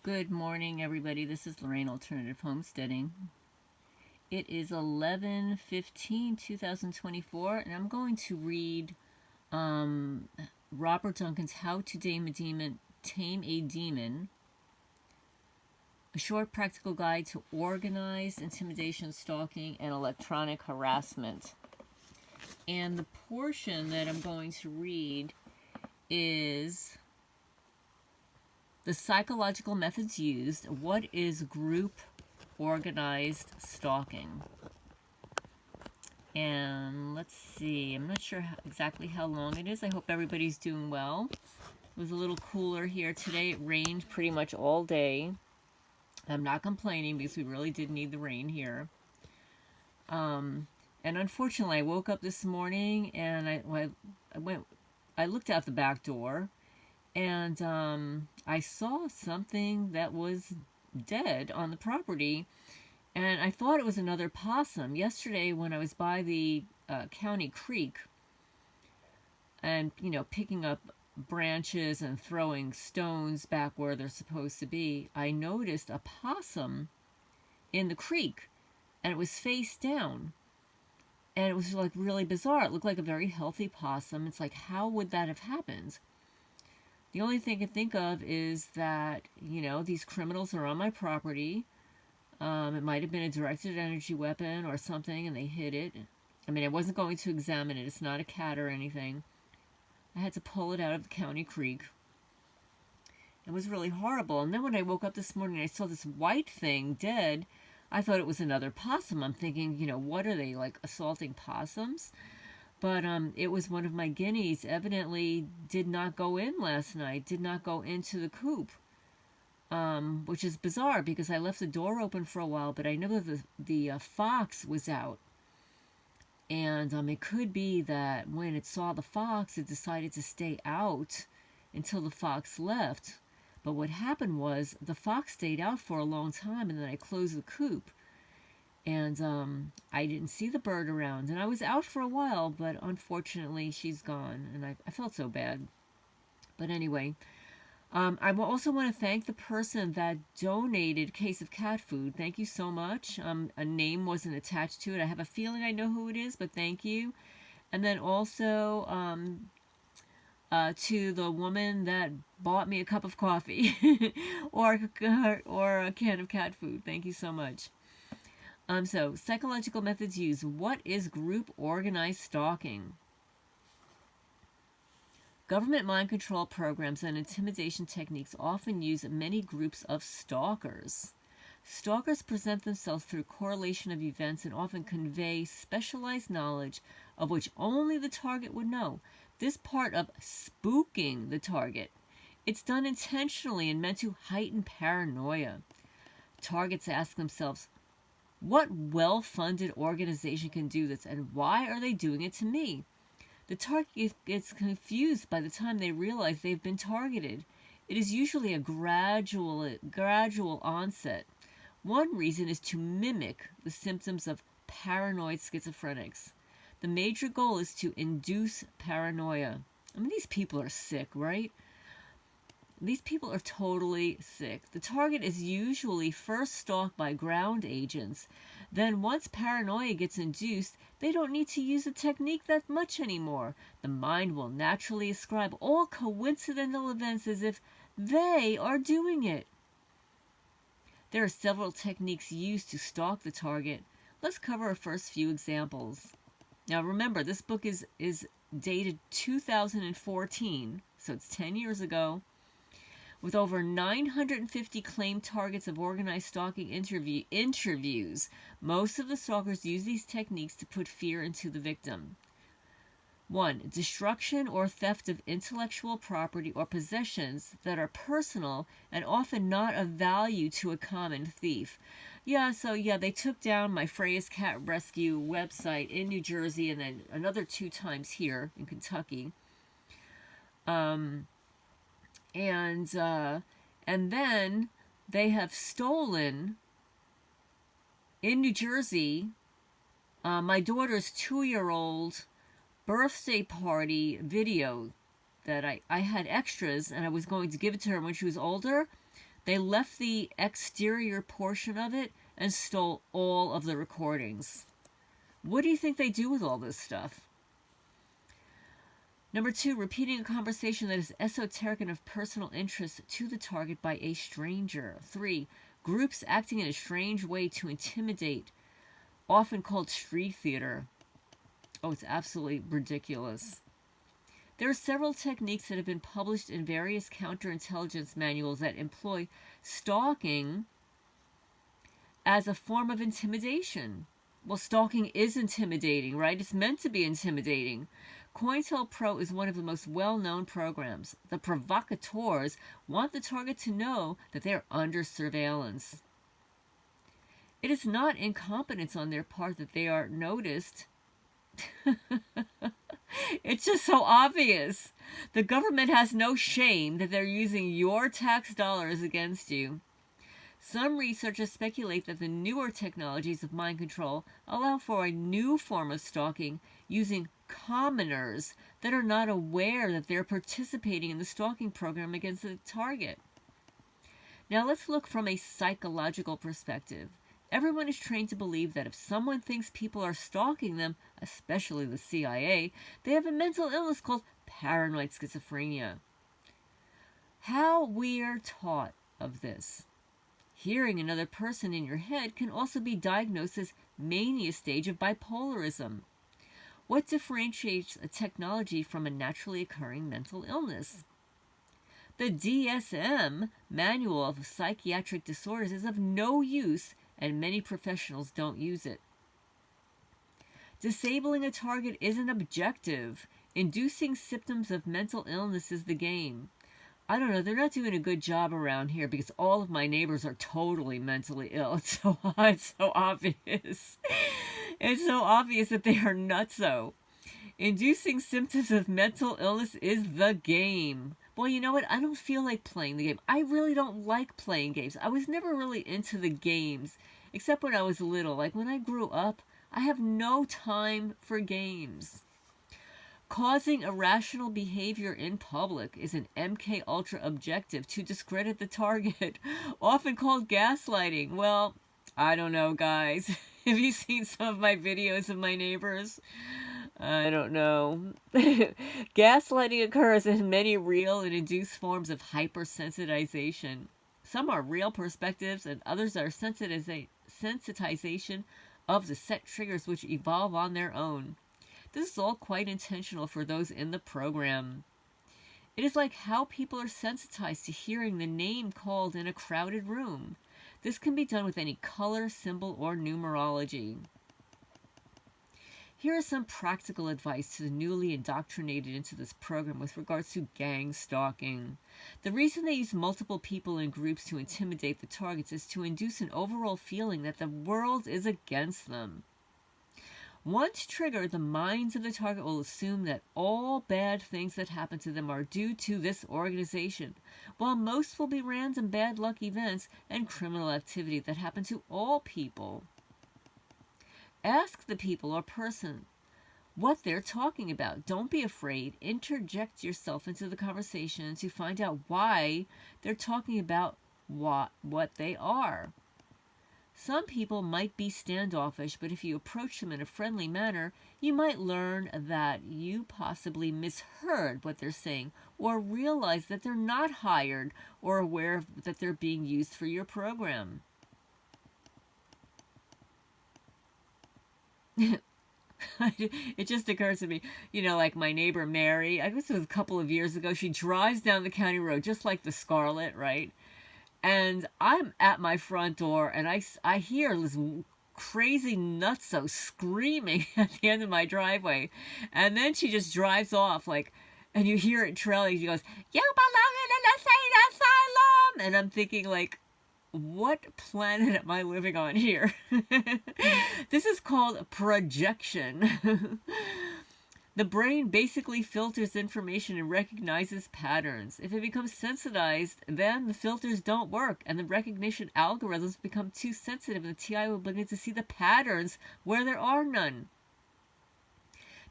Good morning, everybody. This is Lorraine Alternative Homesteading. It is 11/15/2024, and I'm going to read Robert Duncan's How to Tame a Demon, a short practical guide to organized intimidation, stalking, and electronic harassment. And the portion that I'm going to read is the psychological methods used. What is group organized stalking? And let's see, I'm not sure exactly how long it is. I hope everybody's doing well. It was a little cooler here today. It rained pretty much all day. I'm not complaining because we really did need the rain here. And unfortunately, I woke up this morning and I looked out the back door, and I saw something that was dead on the property, and I thought it was another possum. Yesterday, when I was by the county creek and, picking up branches and throwing stones back where they're supposed to be, I noticed a possum in the creek, and it was face down. And it was like really bizarre. It looked like a very healthy possum. It's like, how would that have happened? The only thing I can think of is that, these criminals are on my property. It might have been a directed energy weapon or something, and they hid it. I mean, I wasn't going to examine it. It's not a cat or anything. I had to pull it out of the county creek. It was really horrible. And then when I woke up this morning, I saw this white thing dead. I thought it was another possum. I'm thinking, what are they, like assaulting possums? But it was one of my guineas. Evidently did not go in last night, did not go into the coop, which is bizarre because I left the door open for a while, but I know that the fox was out. And it could be that when it saw the fox, it decided to stay out until the fox left. But what happened was the fox stayed out for a long time, and then I closed the coop. And I didn't see the bird around. And I was out for a while, but unfortunately she's gone. And I felt so bad. But anyway, I also want to thank the person that donated a case of cat food. Thank you so much. A name wasn't attached to it. I have a feeling I know who it is, but thank you. And then also to the woman that bought me a cup of coffee or a can of cat food. Thank you so much. So, psychological methods used. What is group organized stalking? Government mind control programs and intimidation techniques often use many groups of stalkers. Stalkers present themselves through correlation of events and often convey specialized knowledge of which only the target would know. This part of spooking the target. It's done intentionally and meant to heighten paranoia. Targets ask themselves, what well-funded organization can do this, and why are they doing it to me? The target gets confused by the time they realize they've been targeted. It is usually a gradual onset. One reason is to mimic the symptoms of paranoid schizophrenics. The major goal is to induce paranoia. I mean, these people are sick, right? These people are totally sick. The target is usually first stalked by ground agents. Then once paranoia gets induced, they don't need to use the technique that much anymore. The mind will naturally ascribe all coincidental events as if they are doing it. There are several techniques used to stalk the target. Let's cover our first few examples. Now remember, this book is dated 2014, so it's 10 years ago. With over 950 claimed targets of organized stalking interviews, most of the stalkers use these techniques to put fear into the victim. 1. Destruction or theft of intellectual property or possessions that are personal and often not of value to a common thief. They took down my Freya's Cat Rescue website in New Jersey and then another 2 times here in Kentucky. And then they have stolen in New Jersey my daughter's 2-year-old birthday party video that I had extras, and I was going to give it to her when she was older, They left the exterior portion of it and stole all of the recordings. What do you think they do with all this stuff? Number 2, repeating a conversation that is esoteric and of personal interest to the target by a stranger. 3, groups acting in a strange way to intimidate, often called street theater. Oh, it's absolutely ridiculous. There are several techniques that have been published in various counterintelligence manuals that employ stalking as a form of intimidation. Well, stalking is intimidating, right? It's meant to be intimidating. COINTELPRO is one of the most well-known programs. The provocateurs want the target to know that they are under surveillance. It is not incompetence on their part that they are noticed. It's just so obvious. The government has no shame that they're using your tax dollars against you. Some researchers speculate that the newer technologies of mind control allow for a new form of stalking using commoners that are not aware that they're participating in the stalking program against the target. Now let's look from a psychological perspective. Everyone is trained to believe that if someone thinks people are stalking them, especially the CIA, they have a mental illness called paranoid schizophrenia. How we are taught of this. Hearing another person in your head can also be diagnosed as mania stage of bipolarism. What differentiates a technology from a naturally occurring mental illness? The DSM, Manual of Psychiatric Disorders, is of no use, and many professionals don't use it. Disabling a target is an objective. Inducing symptoms of mental illness is the game. I don't know, they're not doing a good job around here because all of my neighbors are totally mentally ill. It's so obvious. It's so obvious that they are nutso. Inducing symptoms of mental illness is the game. Well, you know what? I don't feel like playing the game. I really don't like playing games. I was never really into the games, except when I was little. Like when I grew up, I have no time for games. Causing irrational behavior in public is an MK Ultra objective to discredit the target, often called gaslighting. Well, I don't know, guys. Have you seen some of my videos of my neighbors? I don't know. Gaslighting occurs in many real and induced forms of hypersensitization. Some are real perspectives and others are sensitization of the set triggers which evolve on their own. This is all quite intentional for those in the program. It is like how people are sensitized to hearing the name called in a crowded room. This can be done with any color, symbol, or numerology. Here is some practical advice to the newly indoctrinated into this program with regards to gang stalking. The reason they use multiple people in groups to intimidate the targets is to induce an overall feeling that the world is against them. Once triggered, the minds of the target will assume that all bad things that happen to them are due to this organization, while most will be random bad luck events and criminal activity that happen to all people. Ask the people or person what they're talking about. Don't be afraid. Interject yourself into the conversation to find out why they're talking about what they are. Some people might be standoffish, but if you approach them in a friendly manner, you might learn that you possibly misheard what they're saying, or realize that they're not hired or aware that they're being used for your program. It just occurs to me, like my neighbor Mary, I guess it was a couple of years ago, she drives down the county road just like the Scarlet, right? And I'm at my front door, and I hear this crazy nutso screaming at the end of my driveway. And then she just drives off, and you hear it trailing. She goes, "You belong in an insane asylum!" And I'm thinking, what planet am I living on here? This is called projection. The brain basically filters information and recognizes patterns. If it becomes sensitized, then the filters don't work, and the recognition algorithms become too sensitive, and the TI will begin to see the patterns where there are none.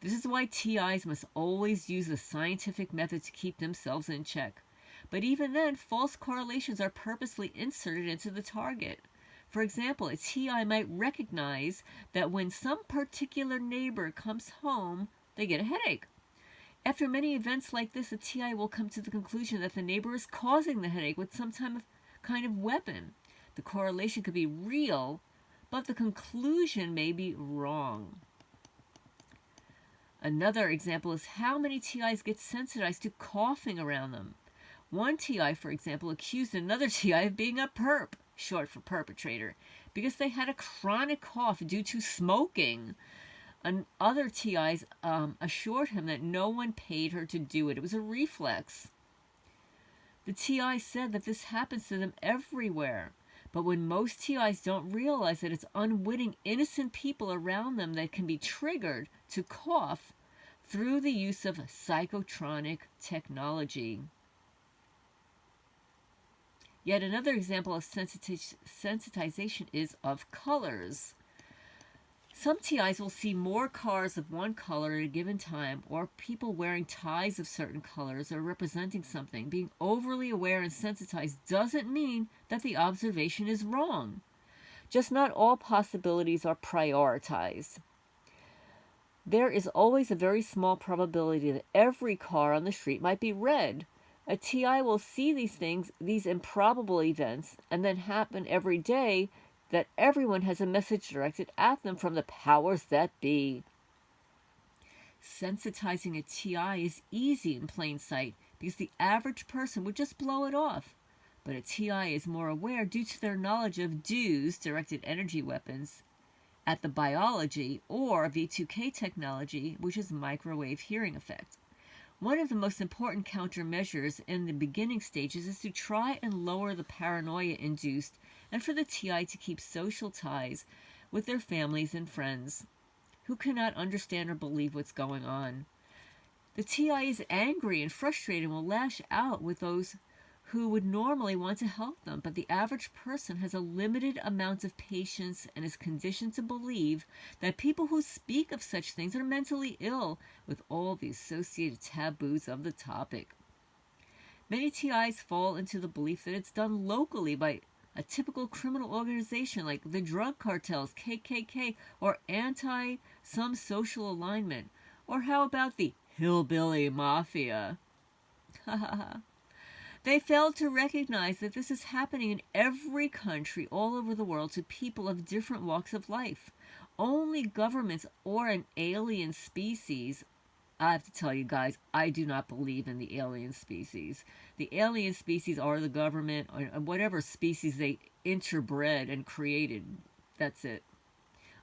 This is why TIs must always use a scientific method to keep themselves in check. But even then, false correlations are purposely inserted into the target. For example, a TI might recognize that when some particular neighbor comes home, they get a headache. After many events like this, a TI will come to the conclusion that the neighbor is causing the headache with some kind of weapon. The correlation could be real, but the conclusion may be wrong. Another example is how many TIs get sensitized to coughing around them. One TI, for example, accused another TI of being a perp, short for perpetrator, because they had a chronic cough due to smoking. And other TIs assured him that no one paid her to do it. It was a reflex. The TI said that this happens to them everywhere. But when most TIs don't realize that it's unwitting, innocent people around them that can be triggered to cough through the use of psychotronic technology. Yet another example of sensitization is of colors. Some TIs will see more cars of one color at a given time, or people wearing ties of certain colors or representing something. Being overly aware and sensitized doesn't mean that the observation is wrong. Just not all possibilities are prioritized. There is always a very small probability that every car on the street might be red. A TI will see these things, these improbable events, and then happen every day, that everyone has a message directed at them from the powers that be. Sensitizing a TI is easy in plain sight because the average person would just blow it off. But a TI is more aware due to their knowledge of DEWs, directed energy weapons, at the biology, or V2K technology, which is microwave hearing effect. One of the most important countermeasures in the beginning stages is to try and lower the paranoia induced and for the TI to keep social ties with their families and friends who cannot understand or believe what's going on. The TI is angry and frustrated and will lash out with those who would normally want to help them, but the average person has a limited amount of patience and is conditioned to believe that people who speak of such things are mentally ill, with all the associated taboos of the topic. Many TIs fall into the belief that it's done locally by a typical criminal organization like the drug cartels, KKK, or anti some social alignment. Or how about the hillbilly mafia? They failed to recognize that this is happening in every country all over the world to people of different walks of life. Only governments or an alien species, I have to tell you guys, I do not believe in the alien species. The alien species are the government, or whatever species they interbred and created. That's it.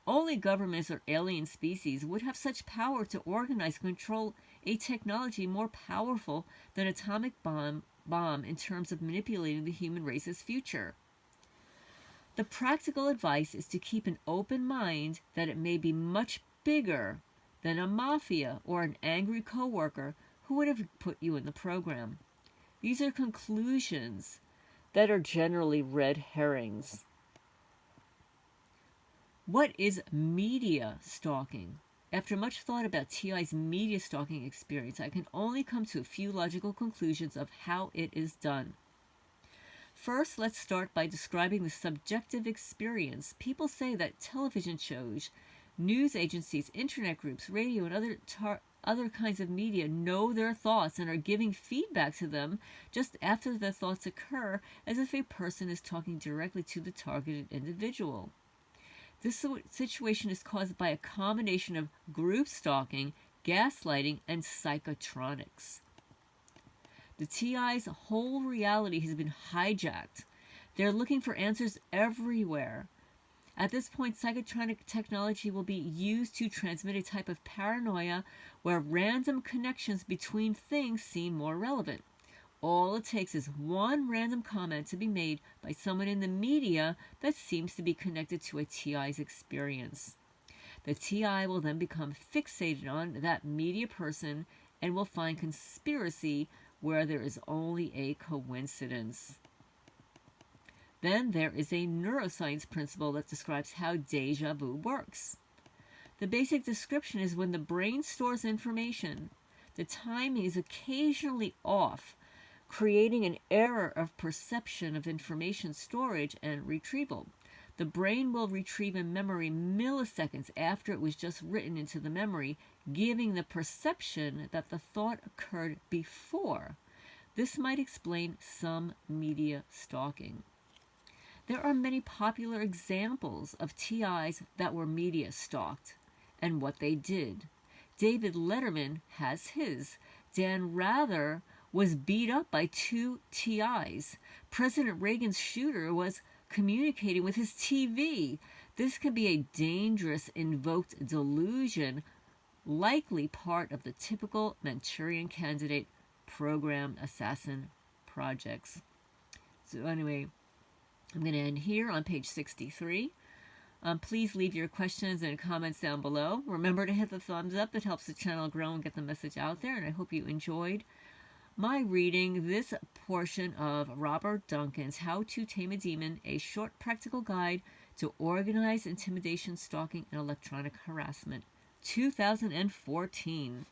Only governments or alien species would have such power to organize and control a technology more powerful than atomic bomb in terms of manipulating the human race's future. The practical advice is to keep an open mind that it may be much bigger than a mafia or an angry coworker who would have put you in the program. These are conclusions that are generally red herrings. What is media stalking? After much thought about TI's media stalking experience, I can only come to a few logical conclusions of how it is done. First, let's start by describing the subjective experience. People say that television shows, news agencies, internet groups, radio, and other kinds of media know their thoughts and are giving feedback to them just after the thoughts occur, as if a person is talking directly to the targeted individual. This situation is caused by a combination of group stalking, gaslighting, and psychotronics. The TI's whole reality has been hijacked. They're looking for answers everywhere. At this point, psychotronic technology will be used to transmit a type of paranoia where random connections between things seem more relevant. All it takes is one random comment to be made by someone in the media that seems to be connected to a TI's experience. The TI will then become fixated on that media person and will find conspiracy where there is only a coincidence. Then there is a neuroscience principle that describes how deja vu works. The basic description is when the brain stores information, the timing is occasionally off, creating an error of perception of information storage and retrieval. The brain will retrieve a memory milliseconds after it was just written into the memory, giving the perception that the thought occurred before. This might explain some media stalking. There are many popular examples of TIs that were media stalked and what they did. David Letterman has his. Dan Rather was beat up by 2 TIs. President Reagan's shooter was communicating with his TV. This can be a dangerous invoked delusion, likely part of the typical Manchurian Candidate program assassin projects. So anyway, I'm going to end here on page 63. Please leave your questions and comments down below. Remember to hit the thumbs up. It helps the channel grow and get the message out there. And I hope you enjoyed my reading this portion of Robert Duncan's How to Tame a Demon, a short practical guide to organized intimidation, stalking, and electronic harassment, 2014.